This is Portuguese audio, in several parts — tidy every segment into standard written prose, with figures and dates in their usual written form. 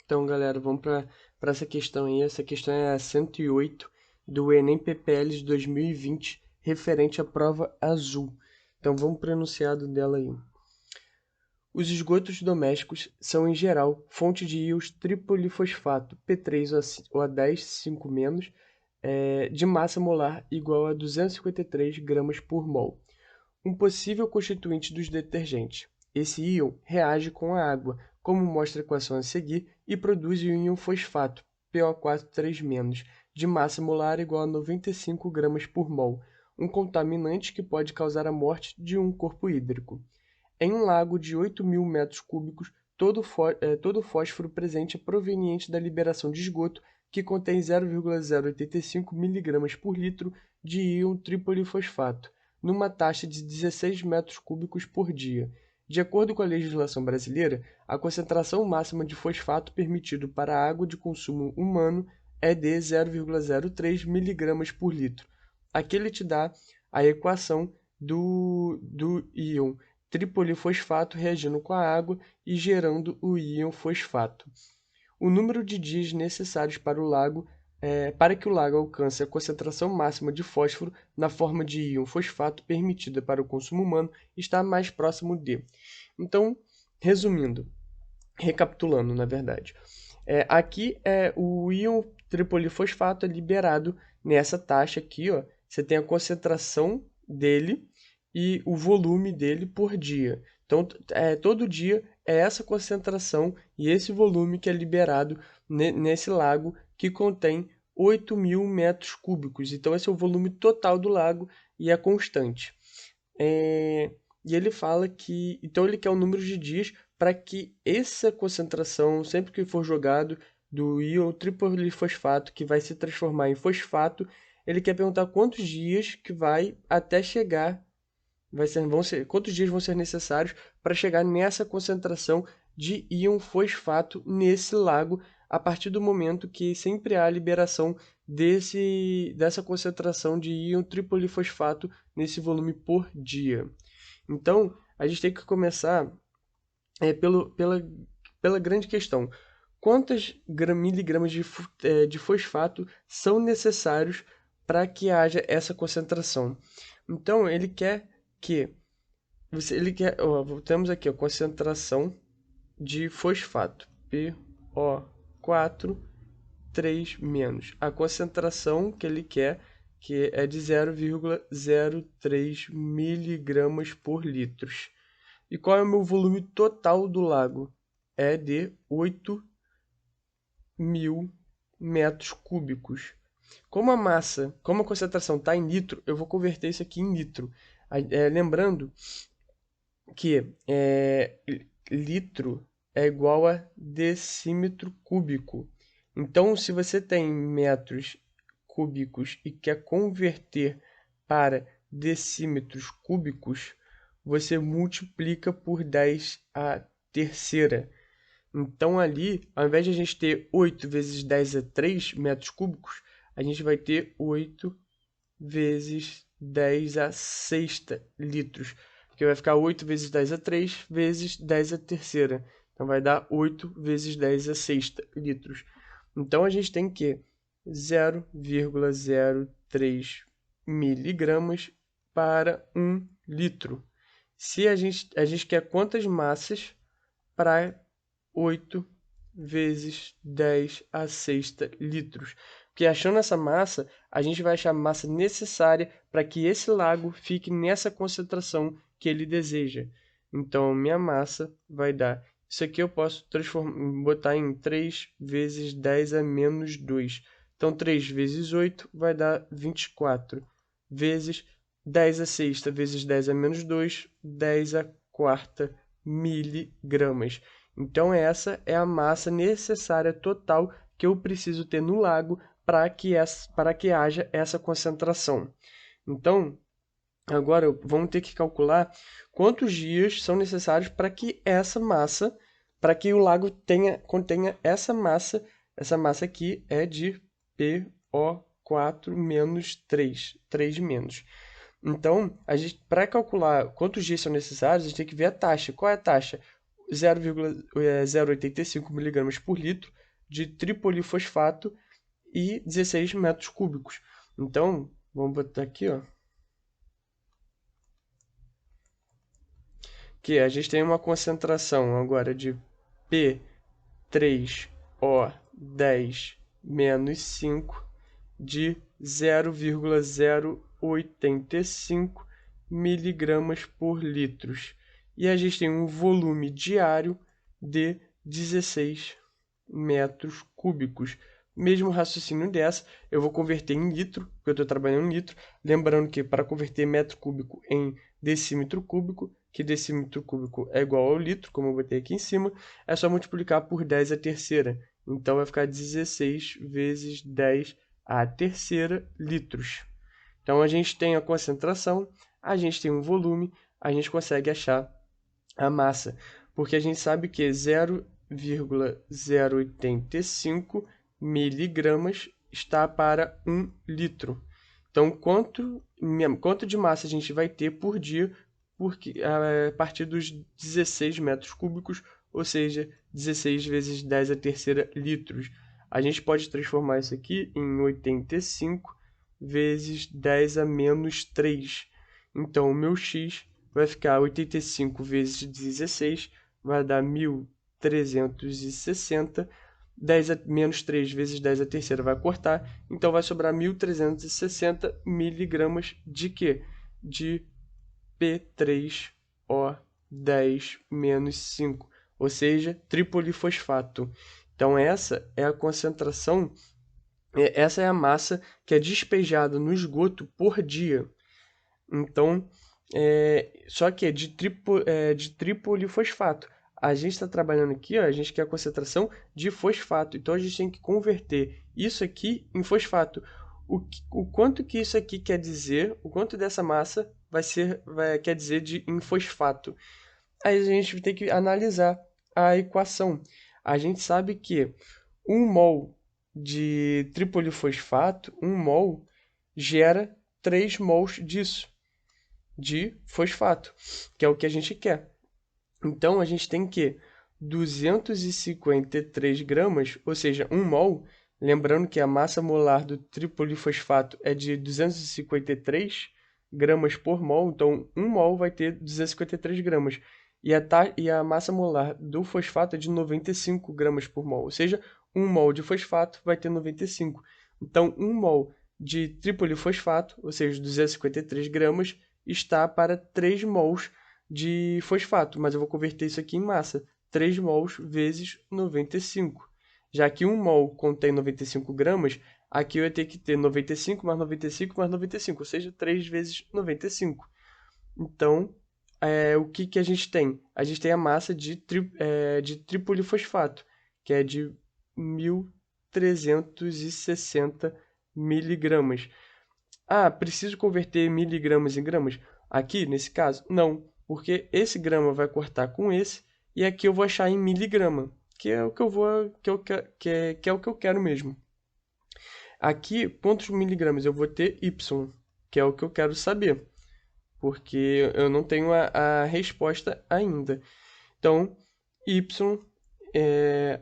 Então, galera, vamos para essa questão aí. Essa questão é a 108 do Enem PPL de 2020, referente à prova azul. Então, vamos para o enunciado dela aí. Os esgotos domésticos são, em geral, fonte de íons tripolifosfato P3O10 5-, de massa molar igual a 253 gramas por mol. Um possível constituinte dos detergentes. Esse íon reage com a água, como mostra a equação a seguir, e produz o íon fosfato, PO4 3-, de massa molar igual a 95 gramas por mol, um contaminante que pode causar a morte de um corpo hídrico. Em um lago de 8.000 metros cúbicos, todo fósforo presente é proveniente da liberação de esgoto, que contém 0,085 miligramas por litro de íon tripolifosfato, numa taxa de 16 metros cúbicos por dia. De acordo com a legislação brasileira, a concentração máxima de fosfato permitido para a água de consumo humano é de 0,03 miligramas por litro. Aqui ele te dá a equação do íon tripolifosfato reagindo com a água e gerando o íon fosfato. O número de dias necessários para que o lago alcance a concentração máxima de fósforo na forma de íon fosfato permitida para o consumo humano está mais próximo de. Então, resumindo, recapitulando, na verdade, aqui o íon tripolifosfato é liberado nessa taxa aqui, ó. Você tem a concentração dele e o volume dele por dia. Então, todo dia é essa concentração e esse volume que é liberado nesse lago que contém 8.000 metros cúbicos. Então, esse é o volume total do lago e é constante. E ele fala que... Então, ele quer o número de dias para que essa concentração, sempre que for jogado, do íon tripolifosfato, que vai se transformar em fosfato, ele quer perguntar quantos dias que vai até chegar... quantos dias vão ser necessários para chegar nessa concentração de íon fosfato nesse lago, a partir do momento que sempre há liberação dessa concentração de íon tripolifosfato nesse volume por dia. Então, a gente tem que começar pela grande questão. Quantos miligramas de fosfato são necessários para que haja essa concentração? Então, ele quer que temos aqui a concentração de fosfato, PO4 3-. A concentração que ele quer, que é de 0,03 miligramas por litro. E qual é o meu volume total do lago? É de 8.000 metros cúbicos. Como a concentração está em litro, eu vou converter isso aqui em litro. Lembrando que litro é igual a decímetro cúbico. Então, se você tem metros cúbicos e quer converter para decímetros cúbicos, você multiplica por 10 a terceira. Então, ali, ao invés de a gente ter 8 vezes 10 a 3 metros cúbicos, a gente vai ter 8 vezes 10 a sexta litros. Porque vai ficar 8 vezes 10 a 3 vezes 10 a terceira. Então, vai dar 8 vezes 10 a sexta litros. Então, a gente tem que 0,03 miligramas para 1 litro. Se a gente quer quantas massas para 8 vezes 10 a sexta litros. Porque achando essa massa, a gente vai achar a massa necessária para que esse lago fique nessa concentração que ele deseja. Então, minha massa vai dar... Isso aqui eu posso botar em 3 vezes 10 a menos 2. Então, 3 vezes 8 vai dar 24. Vezes 10 a sexta vezes 10 a menos 2, 10 a quarta miligramas. Então, essa é a massa necessária total que eu preciso ter no lago para que haja essa concentração. Então, agora vamos ter que calcular quantos dias são necessários para que para que o lago contenha essa massa. Essa massa aqui é de PO4 menos 3, 3 menos. Então, para calcular quantos dias são necessários, a gente tem que ver a taxa. Qual é a taxa? 0,085 mg por litro de tripolifosfato e 16 metros cúbicos. Então, vamos botar aqui, ó, que a gente tem uma concentração agora de P3O10 menos 5 de 0,085 miligramas por litro. E a gente tem um volume diário de 16 metros cúbicos. Mesmo raciocínio dessa, eu vou converter em litro, porque eu estou trabalhando em litro. Lembrando que para converter metro cúbico em decímetro cúbico, que decímetro cúbico é igual ao litro, como eu botei aqui em cima, é só multiplicar por 10 à terceira. Então vai ficar 16 vezes 10 à terceira litros. Então a gente tem a concentração, a gente tem um volume, a gente consegue achar a massa, porque a gente sabe que 0,085 miligramas está para 1 litro. Então, quanto de massa a gente vai ter por dia a partir dos 16 metros cúbicos, ou seja, 16 vezes 10 à terceira litros. A gente pode transformar isso aqui em 85 vezes 10 a menos 3. Então, o meu x vai ficar 85 vezes 16, vai dar 1.360. 10 a menos 3 vezes 10 a terceira vai cortar, então vai sobrar 1.360 miligramas de quê? De P3O10 menos 5, ou seja, tripolifosfato. Então essa é a concentração, essa é a massa que é despejada no esgoto por dia. Então, só que é de tripolifosfato. A gente está trabalhando aqui, ó, a gente quer a concentração de fosfato. Então, a gente tem que converter isso aqui em fosfato. O quanto que isso aqui quer dizer, o quanto dessa massa quer dizer em fosfato. Aí a gente tem que analisar a equação. A gente sabe que 1 mol de tripolifosfato, 1 mol, gera 3 mols disso, de fosfato, que é o que a gente quer. Então, a gente tem que 253 gramas, ou seja, 1 mol, lembrando que a massa molar do tripolifosfato é de 253 gramas por mol, então 1 mol vai ter 253 gramas. E a massa molar do fosfato é de 95 gramas por mol, ou seja, 1 mol de fosfato vai ter 95. Então, 1 mol de tripolifosfato, ou seja, 253 gramas, está para 3 mols de fosfato, mas eu vou converter isso aqui em massa. 3 mols vezes 95. Já que 1 mol contém 95 gramas, aqui eu ia ter que ter 95 mais 95 mais 95, ou seja, 3 vezes 95. Então, o que a gente tem? A gente tem a massa de tripolifosfato, que é de 1.360 miligramas. Ah, preciso converter miligramas em gramas? Aqui, nesse caso, não, porque esse grama vai cortar com esse, e aqui eu vou achar em miligrama, que é o que eu vou, que é o que eu quero mesmo. Aqui, quantos miligramas eu vou ter y, que é o que eu quero saber, porque eu não tenho a resposta ainda. Então, y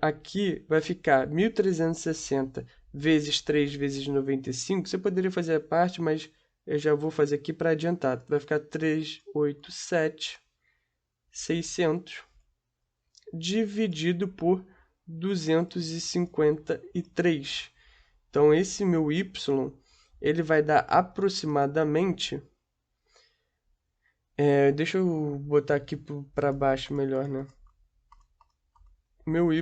aqui vai ficar 1.360 vezes 3 vezes 95. Você poderia fazer a parte, mas eu já vou fazer aqui para adiantar. Vai ficar 387,600 dividido por 253. Então, esse meu y, ele vai dar aproximadamente... deixa eu botar aqui para baixo melhor, né? Meu y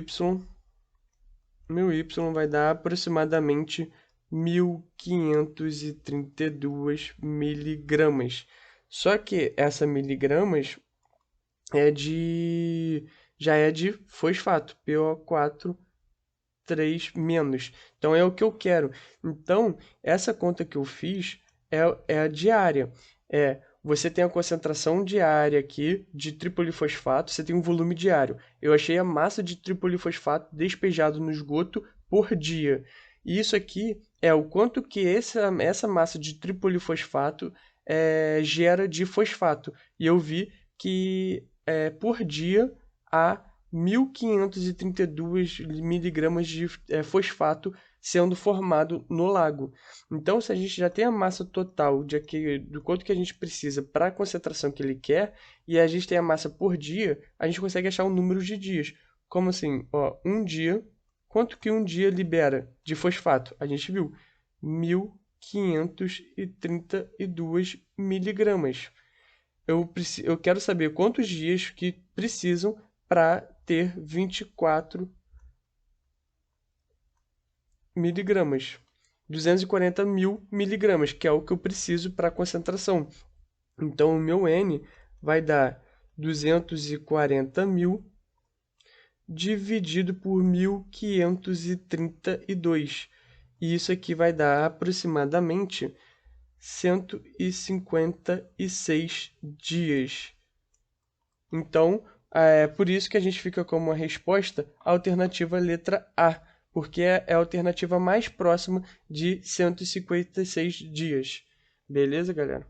vai dar aproximadamente 1.532 miligramas. Só que essa miligramas já é de fosfato, PO4 3-. Então é o que eu quero. Então, essa conta que eu fiz é a diária. Você tem a concentração diária aqui de tripolifosfato, você tem um volume diário. Eu achei a massa de tripolifosfato despejado no esgoto por dia. E isso aqui é o quanto que essa massa de tripolifosfato gera de fosfato. E eu vi que por dia a 1.532 miligramas de fosfato sendo formado no lago. Então, se a gente já tem a massa total do quanto que a gente precisa para a concentração que ele quer, e a gente tem a massa por dia, a gente consegue achar o número de dias. Como assim? Ó, um dia, quanto que um dia libera de fosfato? A gente viu 1.532 miligramas. Eu quero saber quantos dias que precisam para ter 24 miligramas. 240 mil miligramas, que é o que eu preciso para a concentração. Então, o meu N vai dar 240 mil dividido por 1.532. E isso aqui vai dar aproximadamente 156 dias. Então, é por isso que a gente fica como a resposta a alternativa letra A, porque é a alternativa mais próxima de 156 dias. Beleza, galera?